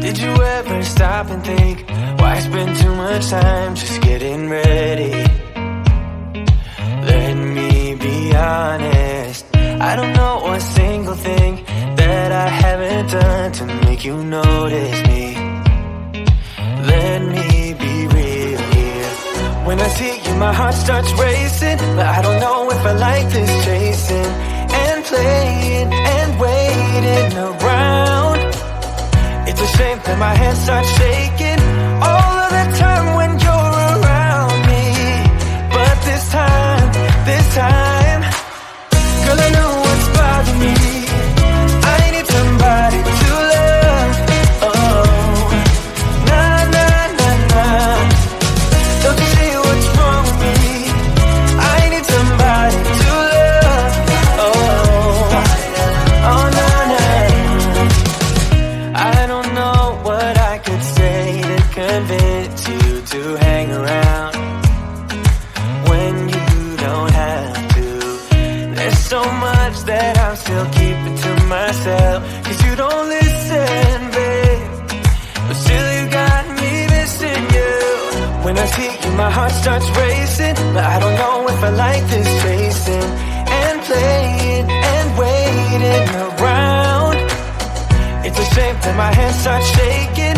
Did you ever stop and think, why spend too much time just getting ready? Let me be honest, I don't know a single thing that I haven't done to make you notice me. Let me be real here. When I see you, my heart starts racing, but I don't know if I like this chasing and playing and waiting around. It's a shame that my hands start shaking all of the time when you're around me. But this time, girl, I know what's bothering me. I need somebody to love. Oh, nah, nah, nah, nah. Don't you see what's wrong with me? I need somebody to love. Oh, oh, nah, nah. I don't know what I could say to convince you to hang around when you don't have to. There's so much that I'm still keeping to myself, 'cause you don't listen, babe. But still you got me missing you. When I see you, my heart starts racing, but I don't know if I like this chasing and playing and waiting around. It's a shame that my hands start shaking